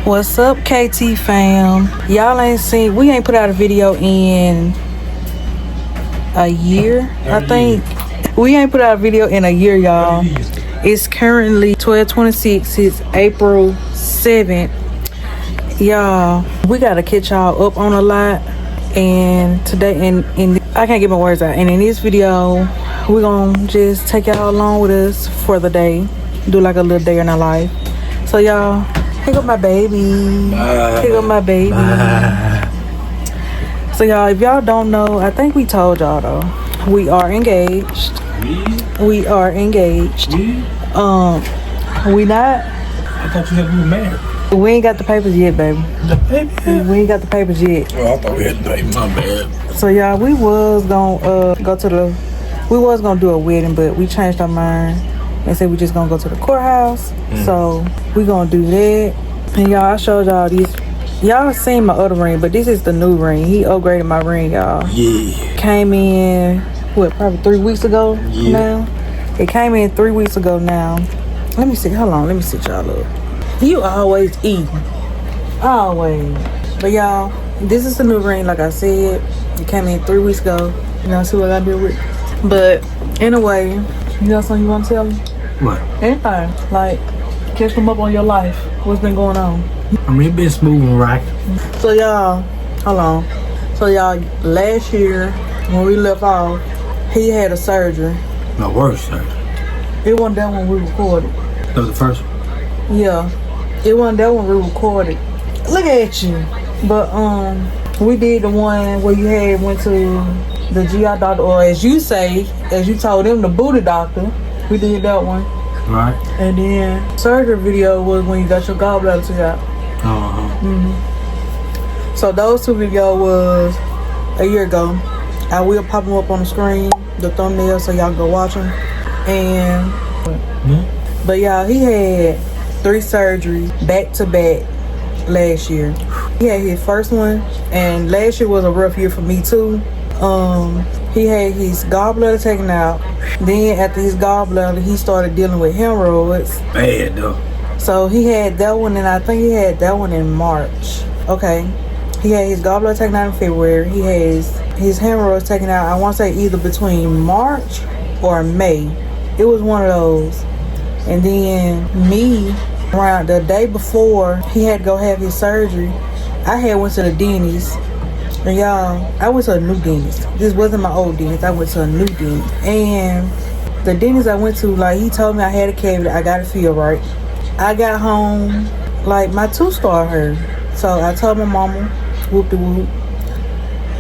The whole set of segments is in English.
What's up, KT fam? Y'all we ain't put out a video in a year, I think. We ain't put out a video in a year, y'all. It's currently 12/26. It's April 7th. Y'all, we gotta catch y'all up on a lot. And today, I can't get my words out. And in this video, we're gonna just take y'all along with us for the day. Do like a little day in our life. So y'all, here go my baby. Here go my baby. So y'all, if y'all don't know, I think we told y'all though. We are engaged. We are engaged. We not. I thought you said we were married. We ain't got the papers yet, baby. The papers? We ain't got the papers yet. Oh, I thought we had the papers. My bad. So y'all, we was gonna we was gonna do a wedding, but we changed our mind and said we just gonna go to the courthouse. So we gonna do that. And y'all, I showed y'all these. Y'all seen my other ring, but this is the new ring. He upgraded my ring, y'all. Yeah. Came in probably 3 weeks ago now. It came in 3 weeks ago now. Let me see. Hold on. Let me sit y'all up. You always eat. Always. But y'all, this is the new ring, like I said. It came in 3 weeks ago. You know, see what I did with it. But anyway, you got something you want to tell me? What? Anything. Like, catch them up on your life. What's been going on? I mean, it been smooth and right. So y'all, hold on. So y'all, last year, when we left off, he had a surgery. My worst surgery. It wasn't that one we recorded. That was the first one? Yeah. It wasn't that one we recorded. Look at you. But we did the one where you went to the GI doctor, or as you told him, the booty doctor. We did that one. Right. And then surgery video was when you got your gallbladder took out. So those two videos was a year ago. I will pop them up on the screen, the thumbnail, so y'all go watch them. And but y'all, he had 3 surgeries back to back last year. He had his first one, and last year was a rough year for me too. He had his gallbladder taken out. Then after his gallbladder, he started dealing with hemorrhoids. Bad though. So he had that one, and I think he had that one in March. Okay. He had his gallbladder taken out in February. He has his hemorrhoids taken out, I want to say either between March or May. It was one of those. And then me, around the day before he had to go have his surgery, I had went to the dentist. And y'all, I went to a new dentist. This wasn't my old dentist. I went to a new dentist. And the dentist I went to, like, he told me I had a cavity. I got to feel right. I got home, like, my tooth started hurting. So I told my mama, whoop-de-whoop.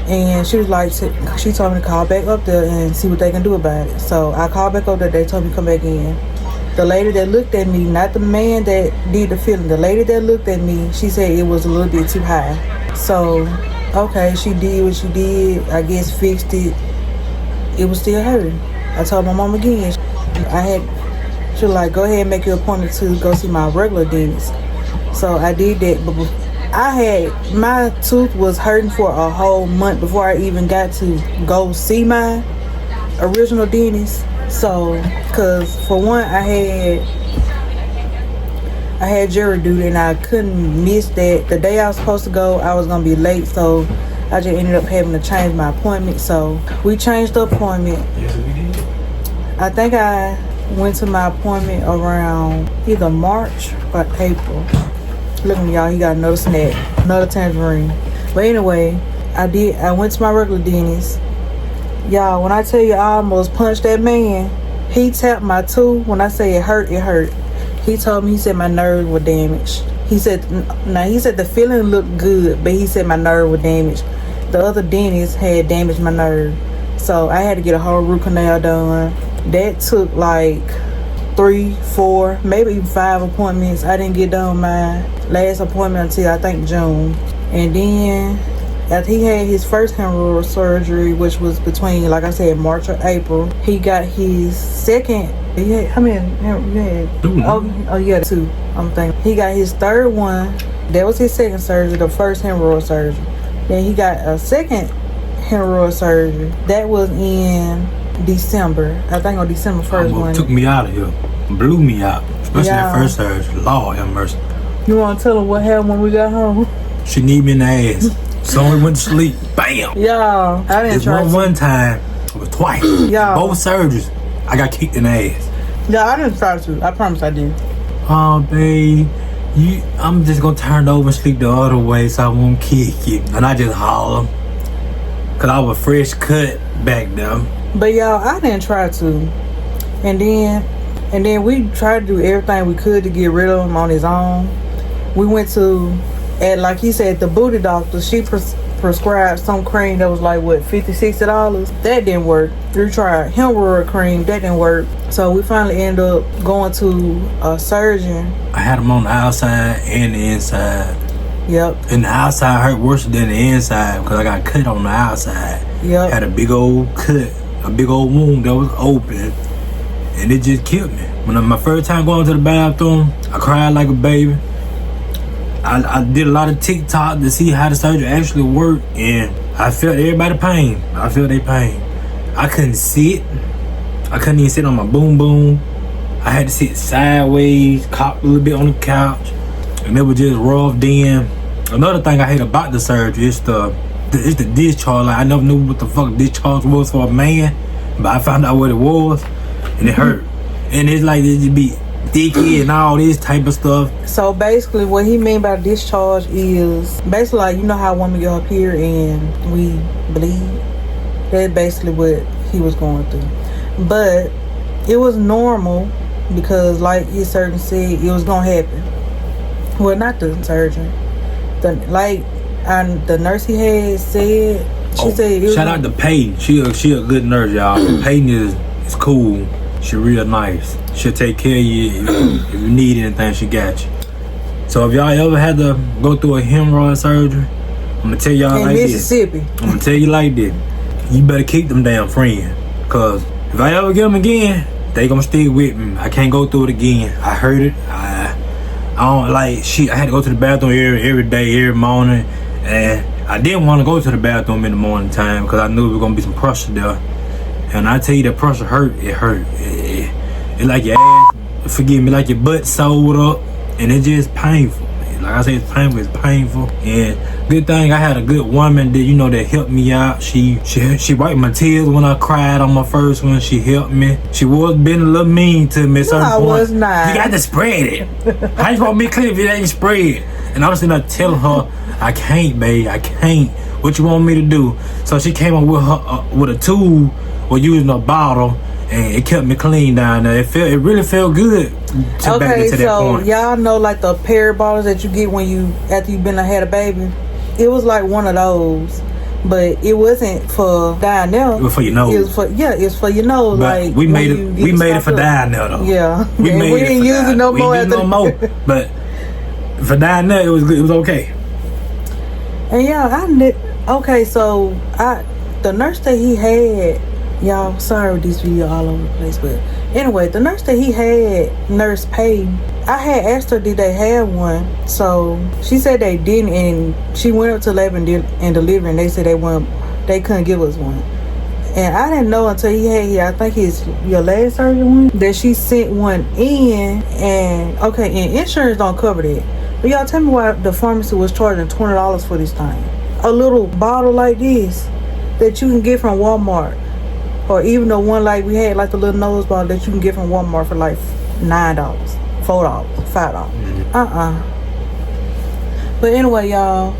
And she was like, she told me to call back up there and see what they can do about it. So I called back up there. They told me to come back in. The lady that looked at me, not the man that did the filling, the lady that looked at me, she said it was a little bit too high. So, okay, she did what she did. I guess fixed it. It was still hurting. I told my mom again. She was like, go ahead and make your appointment to go see my regular dentist. So I did that. But my tooth was hurting for a whole month before I even got to go see my original dentist. So, cause for one, I had jury duty and I couldn't miss that. The day I was supposed to go, I was gonna be late, so I just ended up having to change my appointment. So we changed the appointment. Yes, we did. I think I went to my appointment around either March or April. Look at me, y'all. He got another snack, another tangerine. But anyway, I went to my regular dentist. Y'all, when I tell you I almost punched that man, he tapped my tooth. When I say it hurt, it hurt. He told me, he said my nerves were damaged. He said the feeling looked good, but he said my nerve was damaged. The other dentist had damaged my nerve. So I had to get a whole root canal done. That took like 3, 4, maybe even 5 appointments. I didn't get done my last appointment until I think June. And then after he had his first hemorrhoid surgery, which was between, like I said, March or April, he got his second. How many you had? 2. Oh, you had 2. I'm thinking. He got his third one. That was his second surgery, the first hemorrhoid surgery. Then he got a second hemorrhoid surgery. That was in December. I think on December 1st. Took me out of here. Blew me out. Especially that first surgery. Lord have mercy. You want to tell them what happened when we got home? She need me in the ass. So we went to sleep. Bam. Y'all, I didn't It's try to. one time. It was twice. Yeah. Both surgeries. I got kicked in the ass. Yeah, I didn't try to. I promise I did. Oh, babe. I'm just gonna turn over and sleep the other way so I won't kick you. And I just holler. Cause I was fresh cut back there. But y'all, I didn't try to. And then we tried to do everything we could to get rid of him on his own. We went to, like he said, the booty doctor. She prescribed some cream that was like, what, $50, $60? That didn't work. We tried hemorrhoid cream. That didn't work. So we finally ended up going to a surgeon. I had him on the outside and the inside. Yep. And the outside hurt worse than the inside because I got cut on the outside. Yep. Had a big old cut, a big old wound that was open. And it just killed me. When my first time going to the bathroom, I cried like a baby. I did a lot of TikTok to see how the surgery actually worked, and I felt everybody's pain. I felt their pain. I couldn't sit. I couldn't even sit on my boom boom. I had to sit sideways, cop a little bit on the couch, and it was just rough. Then another thing I hate about the surgery is the discharge. Like, I never knew what the fuck discharge was for a man, but I found out what it was, and it hurt. And it's like it just be sticky and all this type of stuff. So basically what he mean by discharge is basically like, you know how women get up here and we bleed? That's basically what he was going through. But it was normal because like his surgeon said, it was gonna happen. Well, not the surgeon. The nurse he had said, she said it was shout out to Peyton. She a good nurse, y'all. Peyton is cool. She real nice. She'll take care of you if you need anything. She got you. So if y'all ever had to go through a hemorrhoid surgery, I'm gonna tell y'all in like Mississippi. this. I'm gonna tell you like this. You better keep them damn friends, cause if I ever get them again, they gonna stick with me. I can't go through it again. I heard it. I don't like shit. I had to go to the bathroom every day, every morning, and I didn't want to go to the bathroom in the morning time because I knew there was gonna be some pressure there. And I tell you, that pressure hurt. It hurt. It like your ass, forgive me, like your butt sewed up, and it's just painful. Like I said, it's painful. It's painful. And good thing I had a good woman that helped me out. She wiped my tears when I cried on my first one. She helped me. She was being a little mean to me at certain I point. was not. You got to spread it. How you want me clean if it ain't spread? And I was sitting there telling her, I can't, babe. I can't. What you want me to do? So she came up with a tool. Or using a bottle, and it kept me clean down there. It really felt good to back into that point. Y'all know like the pear bottles that you get after you've been had a baby. It was like one of those, but it wasn't for dying there. It was for your nose. It's for your nose. But like we made it for dying there though. Yeah, we didn't use it no more. No more. But for dying there, it was good. It was okay. And yeah, so the nurse that he had. Y'all, sorry with this video all over the place, but anyway, the nurse that he had, Nurse Payton, I had asked her did they have one, so she said they didn't, and she went up to labor and delivery, and they said they couldn't give us one. And I didn't know until he had here, I think your last surgery one, that she sent one in, and insurance don't cover that. But y'all tell me why the pharmacy was charging $20 for this thing. A little bottle like this that you can get from Walmart. Or even the one like we had, like the little nose bottle that you can get from Walmart for like $9, $4, $5. But anyway, y'all,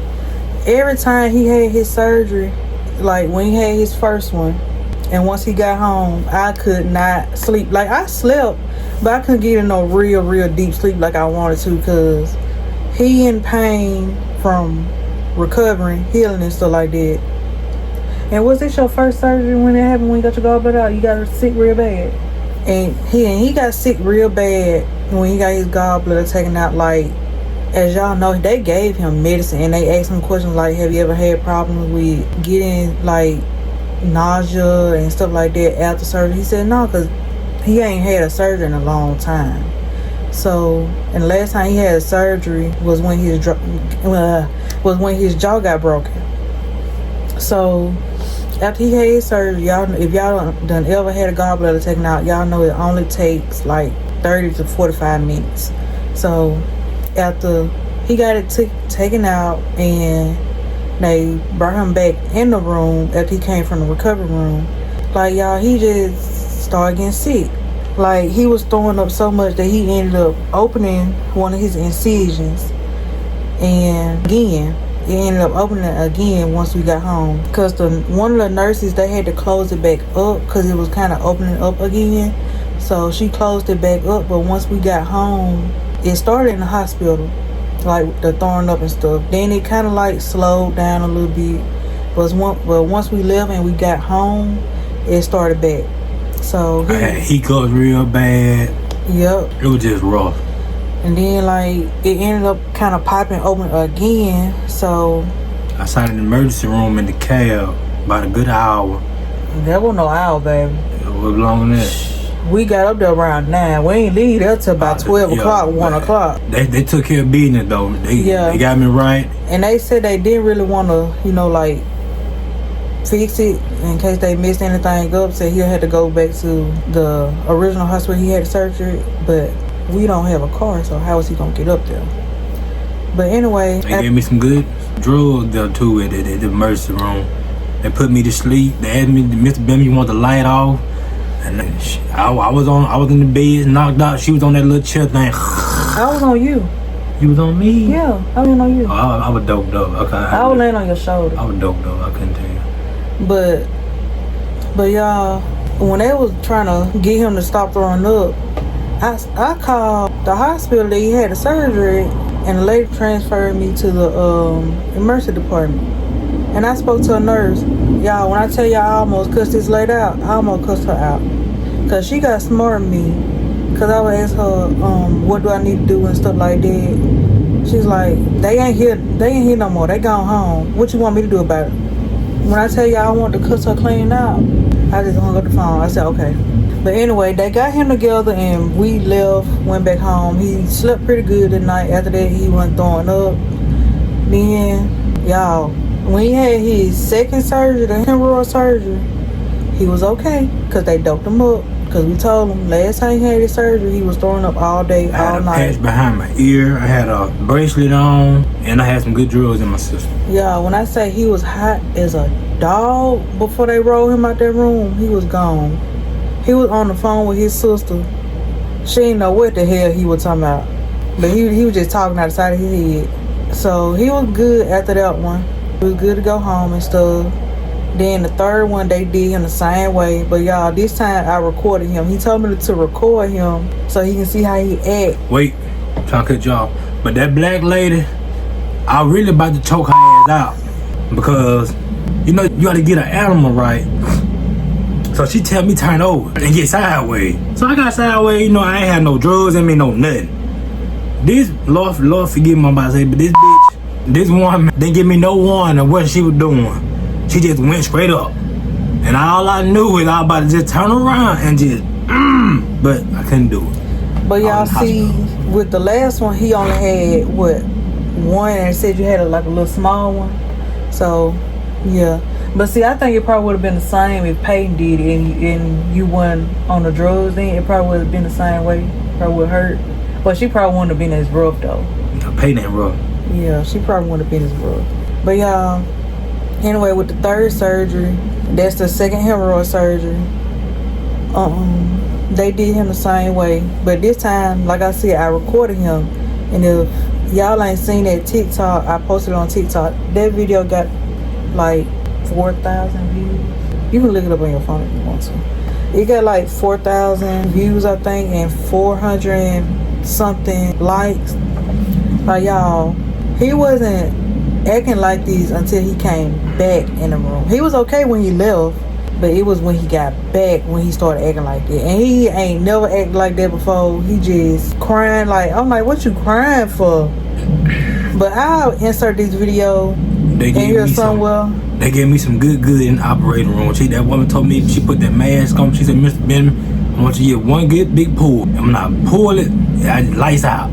every time he had his surgery, like when he had his first one, and once he got home, I could not sleep. Like I slept, but I couldn't get in no real deep sleep like I wanted to, because he in pain from recovering, healing and stuff like that. And was this your first surgery when it happened, when you got your gallbladder out? You got sick real bad. And he got sick real bad when he got his gallbladder taken out. Like, as y'all know, they gave him medicine and they asked him questions like, have you ever had problems with getting like nausea and stuff like that after surgery? He said no, because he ain't had a surgery in a long time. So, and the last time he had surgery was when his jaw got broken. So after he had his surgery, y'all, if y'all done ever had a gallbladder taken out, y'all know it only takes like 30 to 45 minutes. So after he got it taken out, and they brought him back in the room after he came from the recovery room. Like, y'all, he just started getting sick. Like, he was throwing up so much that he ended up opening one of his incisions. And again, it ended up opening it again once we got home. Because one of the nurses, they had to close it back up because it was kind of opening up again. So she closed it back up. But once we got home, it started in the hospital. Like, the throwing up and stuff. Then it kind of like slowed down a little bit. But once we left and we got home, it started back. So I had hiccups real bad. Yep. It was just rough. And then like it ended up kind of popping open again. So I sat in the emergency room in the cab about a good hour. That wasn't no hour, baby. It was longer than that. We got up there around 9. We ain't leave there till about 12 o'clock, 1 o'clock. They took care of business though. They got me right. And they said they didn't really want to, like, fix it in case they messed anything up. Said he'll have to go back to the original hospital he had surgery. But we don't have a car, so how is he gonna get up there? But anyway, they gave me some good drugs there too at the emergency room. They put me to sleep. They asked me, Mr. Bim, you want the light off? And I was in the bed, knocked out. She was on that little chair thing. I was on you. You was on me? Yeah, I was on you. Oh, I was doped up. Okay. I was laying on your shoulder. I was doped up. I couldn't tell you. But y'all, when they was trying to get him to stop throwing up, I called the hospital that he had the surgery, and the lady transferred me to the emergency department. And I spoke to a nurse. Y'all, when I tell y'all I almost cussed this lady out, I almost cussed her out. Because she got smart with me. Because I would ask her, what do I need to do and stuff like that. She's like, they ain't here no more. They gone home. What you want me to do about it? When I tell y'all I want to cuss her clean out, I just hung up the phone. I said, okay. But anyway, they got him together and we left, went back home. He slept pretty good that night. After that, he wasn't throwing up. Then, y'all, when he had his second surgery, the hemorrhoid surgery, he was okay because they doped him up. Because we told him last time he had his surgery, he was throwing up all day, all night. I had a patch behind my ear. I had a bracelet on, and I had some good drugs in my system. Yeah, when I say he was hot as a dog before they rolled him out that room, he was gone. He was on the phone with his sister. She didn't know what the hell he was talking about. But he was just talking out the side of his head. So he was good after that one. He was good to go home and stuff. Then the third one, they did him the same way. But y'all, this time I recorded him. He told me to record him so he can see how he act. Wait, I'm trying to cut you off. But that black lady, I really about to choke her ass out. Because, you gotta get an animal right. So she tell me turn over and get sideways. So I got sideways, I ain't had no drugs in me, no nothing. This, Lord forgive me, I'm about to say, but this bitch, this woman didn't give me no warning of what she was doing. She just went straight up. And all I knew is I was about to just turn around and just, but I couldn't do it. But y'all see, with the last one, he only had, one, and said you had a little small one. So, yeah. But see, I think it probably would have been the same if Peyton did it and you weren't on the drugs then. It probably would have been the same way. Probably would hurt. But she probably wouldn't have been as rough, though. Peyton ain't rough. Yeah, she probably wouldn't have been as rough. But y'all, anyway, with the third surgery, that's the second hemorrhoid surgery. They did him the same way. But this time, like I said, I recorded him. And if y'all ain't seen that TikTok, I posted it on TikTok. That video got 4,000 views. You can look it up on your phone if you want to. It got 4,000 views, I think, and 400 and something likes. Y'all, he wasn't acting like these until he came back in the room. He was okay when he left, but it was when he got back when he started acting like that. And he ain't never acted like that before. He just crying I'm like, what you crying for? But I'll insert this video in here somewhere. They gave me some good in the operating room. That woman told me, she put that mask on. She said, Mr. Benjamin, I want you to get one good big pull. And when I pull it, lights out.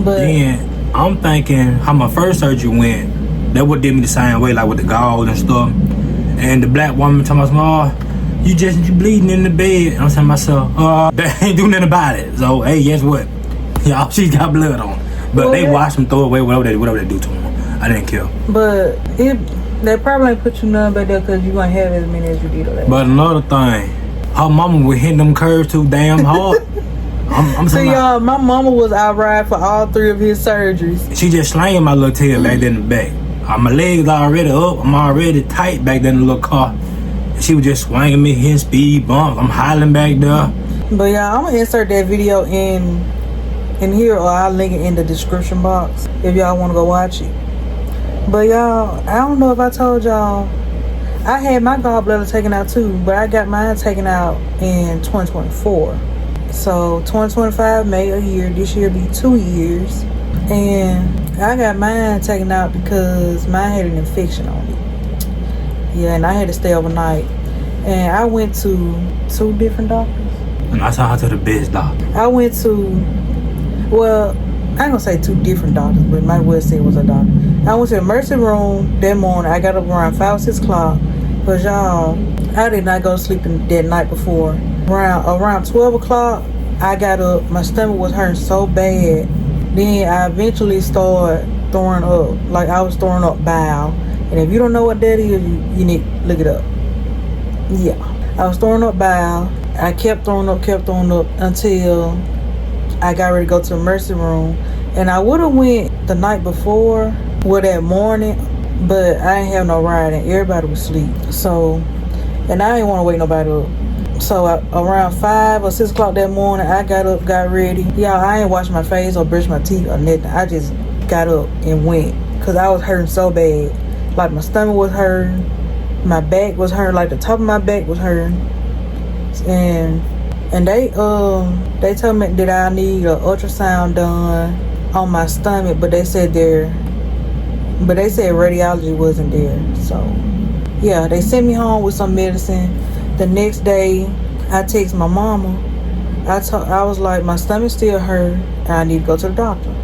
But then I'm thinking how my first surgery went. That would did me the same way, with the gauze and stuff. And the black woman told me, you bleeding in the bed. And I'm saying to myself, that ain't doing nothing about it. So, hey, guess what? Y'all, she got blood on. But they watched him throw away whatever they do to him. I didn't care. But they probably ain't put you none back there because you ain't have as many as you did of that. But another thing, her mama was hitting them curves too damn hard. I'm so y'all, my mama was outright for all 3 of his surgeries. She just slanging my little tail back there in the back. My legs already up. I'm already tight back there in the little car. She was just swinging me, hitting speed bumps. I'm hollering back there. But y'all, I'm gonna insert that video in here, or I'll link it in the description box if y'all want to go watch it. But y'all, I don't know if I told y'all, I had my gallbladder taken out too, but I got mine taken out in 2024. So 2025 made a year. This year be 2 years. And I got mine taken out because mine had an infection on it. Yeah, and I had to stay overnight. And I went to 2 different doctors. And I saw her to the best doctor. I went to, well, I ain't gonna say 2 different doctors, but might well say it was a doctor. I went to the emergency room that morning. I got up around 5 or 6 o'clock. But y'all, I did not go to sleep that night before. Around 12 o'clock, I got up. My stomach was hurting so bad. Then I eventually started throwing up. Like I was throwing up bile. And if you don't know what that is, you need to look it up. Yeah. I was throwing up bile. I kept throwing up until I got ready to go to the emergency room. And I would have went the night before, or that morning, but I ain't have no ride and everybody was asleep. So, and I didn't want to wake nobody up. So around 5 or 6 o'clock that morning, I got up, got ready. Y'all, I ain't washed my face or brushed my teeth or nothing. I just got up and went because I was hurting so bad. Like my stomach was hurting, my back was hurting, like the top of my back was hurting. And they told me that I need an ultrasound done on my stomach, but they said radiology wasn't there. So yeah, they sent me home with some medicine. The next day, I text my mama. I was like, my stomach still hurt, and I need to go to the doctor.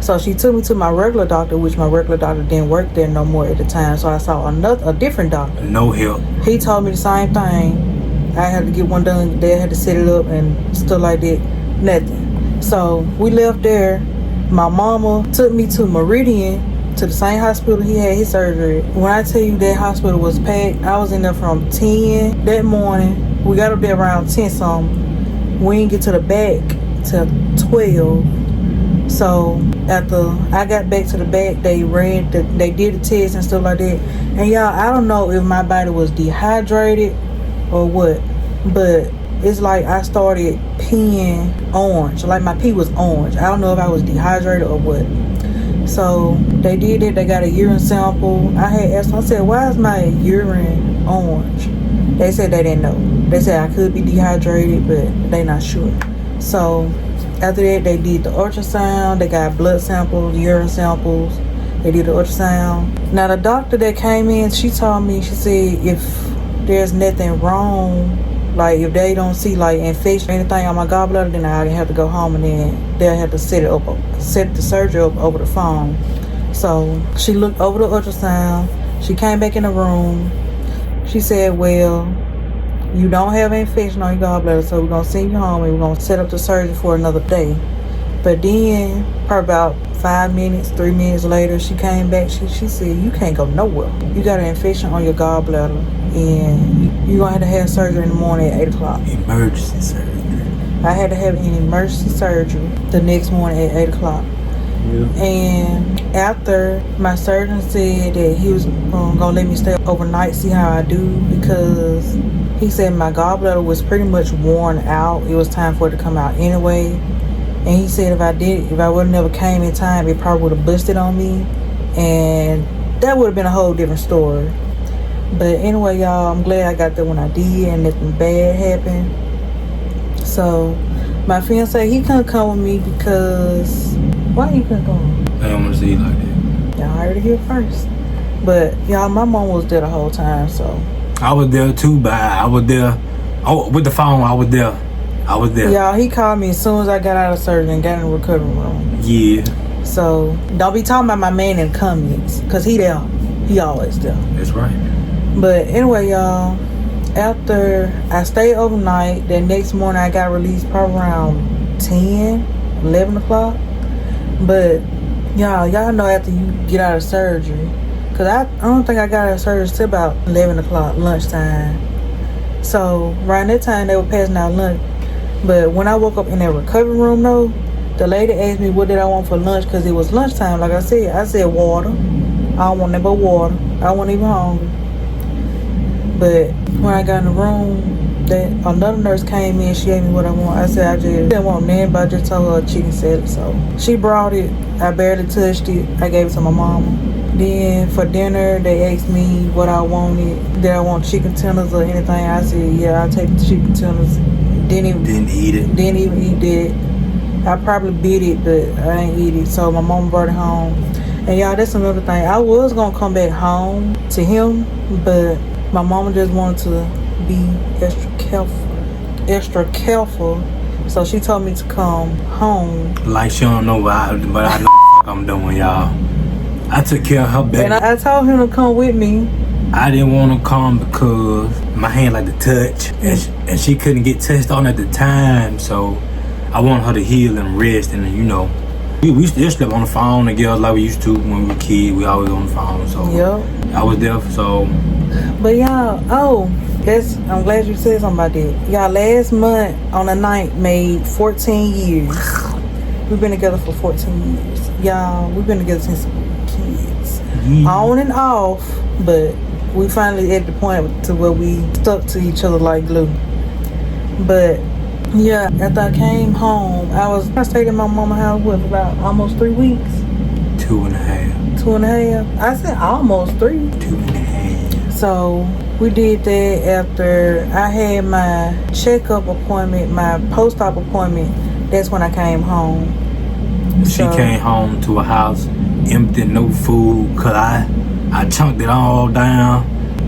So she took me to my regular doctor, which my regular doctor didn't work there no more at the time. So I saw a different doctor. No help. He told me the same thing. I had to get one done. They had to set it up and stuff like that. Nothing. So we left there. My mama took me to Meridian, to the same hospital he had his surgery. When I tell you that hospital was packed, I was in there from 10 that morning. We got up there around 10 something. We didn't get to the back till 12. So after I got back to the back, they did the test and stuff like that. And y'all, I don't know if my body was dehydrated or what, but it's like I started peeing orange. Like my pee was orange. I don't know if I was dehydrated or what. So they did it. They got a urine sample. I had asked them, I said, why is my urine orange? They said they didn't know. They said I could be dehydrated, but they not sure. So after that, they did the ultrasound. They got blood samples, urine samples. They did the ultrasound. Now the doctor that came in, she told me, she said, if there's nothing wrong, like if they don't see like infection or anything on my gallbladder, then I have to go home and then they'll have to set the surgery up over the phone. So she looked over the ultrasound. She came back in the room. She said, well, you don't have an infection on your gallbladder, so we're going to send you home and we're going to set up the surgery for another day. But then, probably about 5 minutes, 3 minutes later, she came back. She said, you can't go nowhere. You got an infection on your gallbladder and you're going to have surgery in the morning at 8 o'clock. Emergency surgery. I had to have an emergency surgery the next morning at 8 o'clock. Yeah. And after my surgeon said that he was going to let me stay overnight, see how I do, because he said my gallbladder was pretty much worn out. It was time for it to come out anyway. And he said if I would have never came in time, it probably would have busted on me. And that would have been a whole different story. But anyway, y'all, I'm glad I got there when I did and nothing bad happened. So my fiance, he couldn't come with me because... Why you couldn't come? I don't want to see you like that. Y'all heard it here first. But y'all, my mom was there the whole time, so... I was there too, but I was there. Oh, with the phone, I was there. Y'all, he called me as soon as I got out of surgery and got in the recovery room. Yeah. So, don't be talking about my man in the comments, because he there. He always there. That's right. But anyway, y'all, after I stayed overnight, the next morning I got released probably around 10 11 o'clock. But y'all know after you get out of surgery, because I don't think I got out of surgery till about 11 o'clock, lunchtime. So around that time they were passing out lunch. But when I woke up in that recovery room though, the lady asked me what did I want for lunch, because it was lunchtime. Like I said water. I don't want nothing but water. I wasn't even hungry. But when I got in the room, another nurse came in. She gave me what I want. I said I just didn't want nothing, but I just told her a chicken salad. So she brought it. I barely touched it. I gave it to my mama. Then for dinner, they asked me what I wanted. Did I want chicken tenders or anything? I said, yeah, I'll take the chicken tenders. Didn't eat it. Didn't even eat that. I probably bit it, but I ain't eat it. So my mama brought it home. And y'all, that's another thing. I was gonna come back home to him, but my mama just wanted to be extra careful. So she told me to come home. Like she don't know, but I know what I'm doing, y'all. I took care of her baby. And I told him to come with me. I didn't want to come because my hand like to touch, and she couldn't get touched on at the time. So I want her to heal and rest, and we still slept on the phone together like we used to when we were kids. We always on the phone. So yep. I was there. So, but y'all, I'm glad you said something about that. Y'all, last month on the 9th made 14 years. We've been together for 14 years. Y'all, we've been together since kids. On and off, but we finally at the point to where we stuck to each other like glue. But yeah, after I came home, I stayed in my mama's house for about almost 3 weeks. 2.5. 2.5. I said almost 3. 2.5. So we did that after I had my checkup appointment, my post-op appointment. That's when I came home. She came home to a house empty, no food, cause I chunked it all down.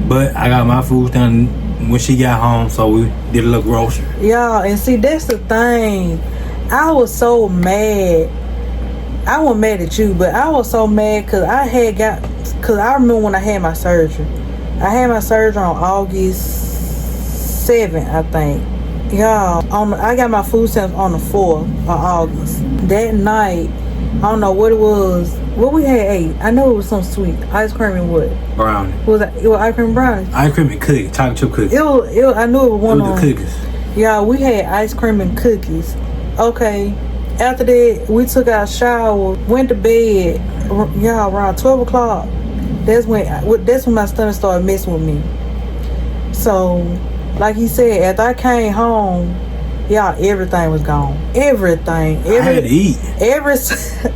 But I got my food done when she got home, so we did a little grocery. Y'all, and see, that's the thing. I was so mad. I wasn't mad at you, but I was so mad because I remember when I had my surgery. I had my surgery on August 7th, I think. Y'all, I got my food stamps on the 4th of August. That night, I don't know what it was. What we had ate, I know it was some sweet. Ice cream and what? Brownie. It was ice cream and brownie. Ice cream and cookies, chocolate chip cookies. I knew it was one of the cookies. Yeah, we had ice cream and cookies. Okay, after that, we took our shower, went to bed. Y'all, around 12 o'clock. That's when my stomach started messing with me. So, like he said, after I came home, y'all, everything was gone. Everything. I had to eat.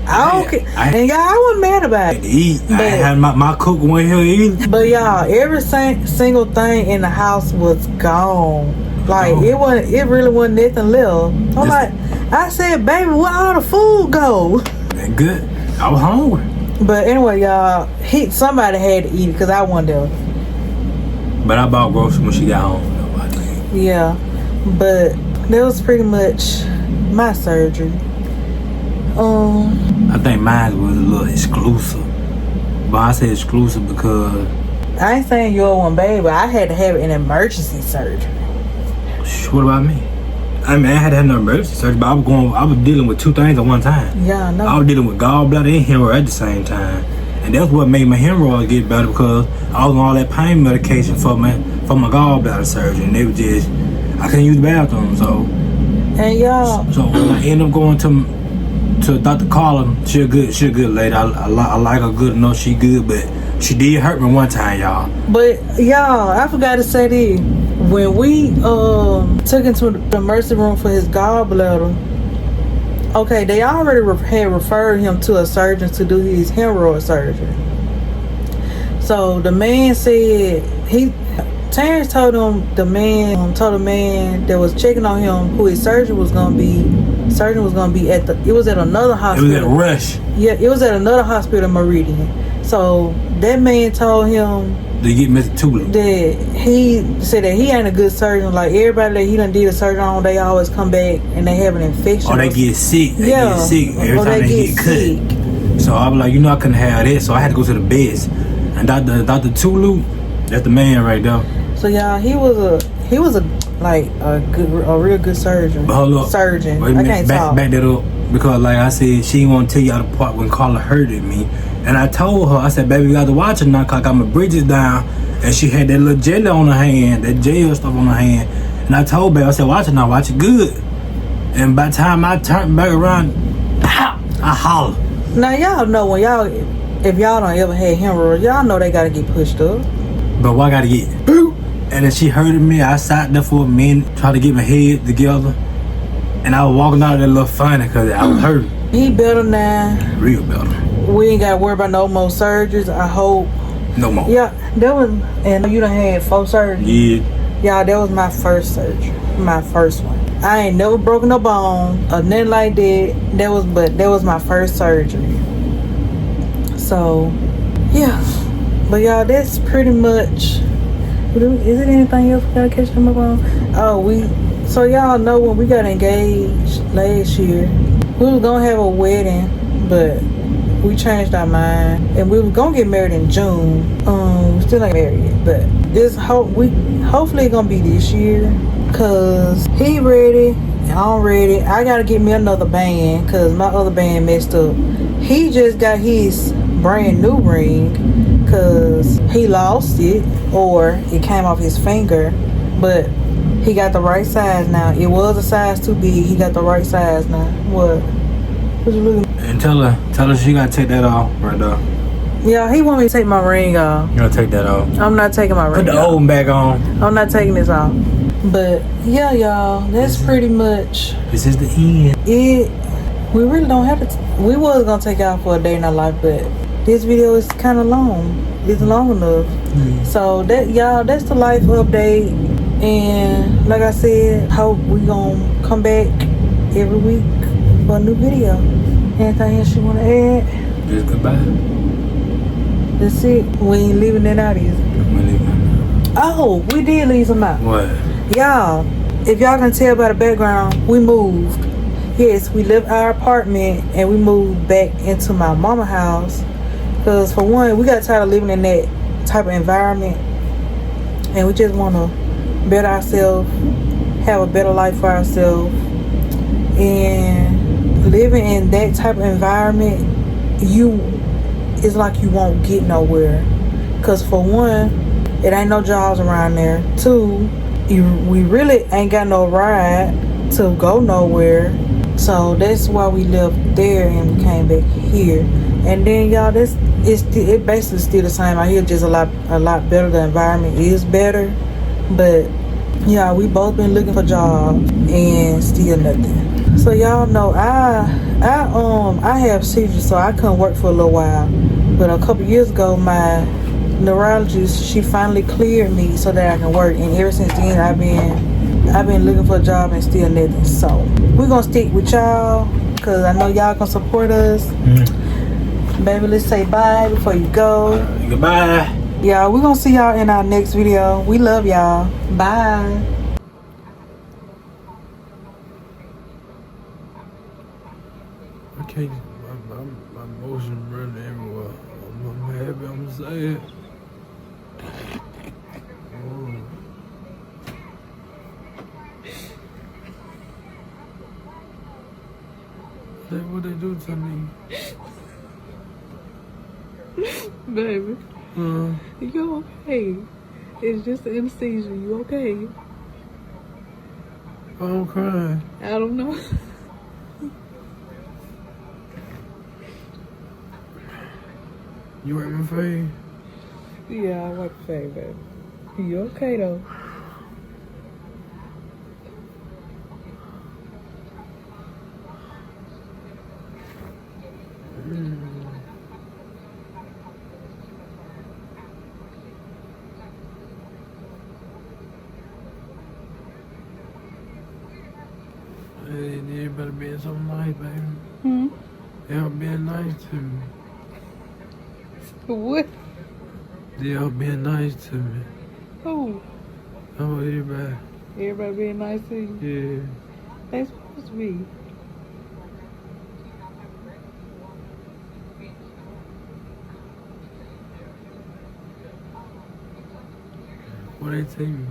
I don't care. And y'all, I wasn't mad about it. I had to eat. I had my cook went here eating. But y'all, every single thing in the house was gone. Like, it really wasn't nothing left. I said, baby, where all the food go? Good. I was hungry. But anyway, y'all, somebody had to eat it because I wasn't there. But I bought groceries when she got home. Yeah. But that was pretty much my surgery. I think mine was a little exclusive. But I say exclusive because I ain't saying your one, baby. I had to have an emergency surgery. What about me? I mean, I had to have an emergency surgery, but I was dealing with 2 things at one time. Yeah, I know. I was dealing with gallbladder and hemorrhoid at the same time. And that's what made my hemorrhoid get better, because I was on all that pain medication for my gallbladder surgery, and they were just, I couldn't use the bathroom, so. And y'all. So when I ended up going to Dr. Carla, she a good lady. I like her good enough. She good, but she did hurt me one time, y'all. But y'all, I forgot to say this. When we took him to the emergency room for his gallbladder, okay, they already had referred him to a surgeon to do his hemorrhoid surgery. So the man said Terrence told the man that was checking on him who his surgeon was gonna be at another hospital. It was at Rush. Yeah, it was at another hospital in Meridian. So that man told him to get Mr. Tulip. That he said that he ain't a good surgeon. Like, everybody that he done did a surgery on, they always come back and they have an infection. Or they get sick. They get sick every time they get cut. So I was like, I couldn't have that. So I had to go to the beds. And Dr. Tulip, that's the man right there. So y'all, he was a real good surgeon. But hold up. Surgeon. I can't talk. Back that up. because like I said, she didn't want to tell y'all the part when Carla hurted me. And I told her, I said, baby, you got to watch it now, cause I got my bridges down. And she had that little jelly on her hand, that gel stuff on her hand. And I told baby, I said, watch it now, watch it good. And by the time I turned back around, pow, I hollered. Now y'all know when y'all, if y'all don't ever had hemorrhoids, y'all know they gotta get pushed up. But why I gotta get boop? And then she hurted me. I sat there for a minute, tried to get my head together. And I was walking out of there a little funny because I was hurt. He better now. Real better. We ain't gotta worry about no more surgeries, I hope. No more. Yeah, that was, and you done had 4 surgeries. Yeah. Y'all, that was my first surgery. My first one. I ain't never broken no bone or nothing like that. That was my first surgery. So, yeah. But y'all, that's pretty much. Is it anything else we gotta catch them up on? So y'all know when we got engaged last year, we was gonna have a wedding, but we changed our mind, and we were gonna get married in June. We still ain't married yet, but hopefully it's gonna be this year, cause he ready, I'm ready. I gotta get me another band, cause my other band messed up. He just got his brand new ring, cause he lost it, or it came off his finger, but he got the right size now. It was a size too big. He got the right size now. What you looking? And tell her she gotta take that off right there. Yeah, he want me to take my ring off. You gotta take that off. I'm not taking my ring Put the off. old one back on. I'm not taking this off. But yeah, y'all, that's pretty much This is the end. it. We really don't have to. We was gonna take out for a day in our life, but this video is kind of long. It's long enough. So that, y'all, that's the life update. And like I said, hope we gonna come back every week for a new video. Anything else you wanna add? Just goodbye. That's it. We ain't leaving it out either. Oh, we did leave some out. What? Y'all, if y'all can tell by the background, we moved. Yes, we left our apartment and we moved back into my mama's house. Because for one, we got tired of living in that type of environment. And we just want to better ourselves, have a better life for ourselves. And living in that type of environment, it's like you won't get nowhere. Because for one, it ain't no jobs around there. 2, we really ain't got no ride to go nowhere. So that's why we left there and we came back here. And then y'all, it basically still the same out here, just a lot better. The environment is better, but yeah, we both been looking for jobs and still nothing. So y'all know I have seizures, so I couldn't work for a little while. But a couple years ago, my neurologist, she finally cleared me so that I can work, and ever since then I've been looking for a job and still nothing. So we're gonna stick with y'all, cause I know y'all gonna support us. Baby, let's say bye before you go. Goodbye. Y'all, we're gonna see y'all in our next video. We love y'all. Bye. I can't. My emotion running everywhere. I'm happy. I'm sad. What they do to me? Baby, you okay? It's just an anesthesia. You okay? I'm crying. I don't know. You at my face? Yeah, I like to say, baby. You okay though? Everybody being so nice, baby. Hmm? Y'all being nice to me. What? Y'all being nice to me. Who? Oh, everybody. Everybody being nice to you? Yeah. They supposed to be. Where they take me?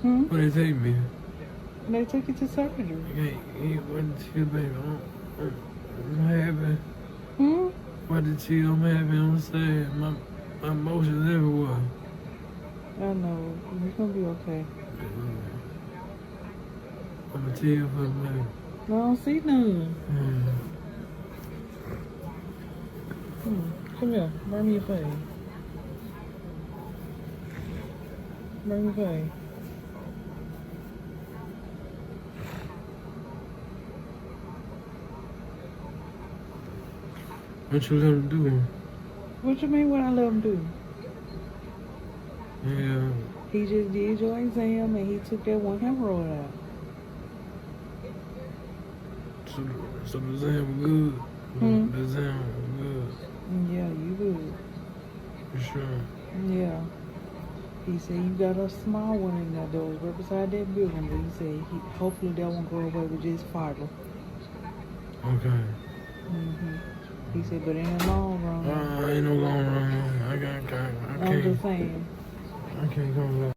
Hmm? Where they take me? And they took you to surgery. Okay, he went to chill, baby. I'm happy. What to chill, I'm happy, I'm sad. My emotions everywhere. I know. You're gonna be okay. I'm gonna chill for a minute. I don't see none. Come here. Bring me your face. Bring your face. What you let him do? What you mean what I let him do? Yeah. He just did your exam and he took that one hemorrhoid out. So the exam good. The exam good. Yeah, you good. For sure. Yeah. He said you got a small one in there that was right beside that building, but he said hopefully that won't go away with just fiber. Okay. He said, but in the long run, Ain't no long run. I I'm can't. just saying. I can't come back.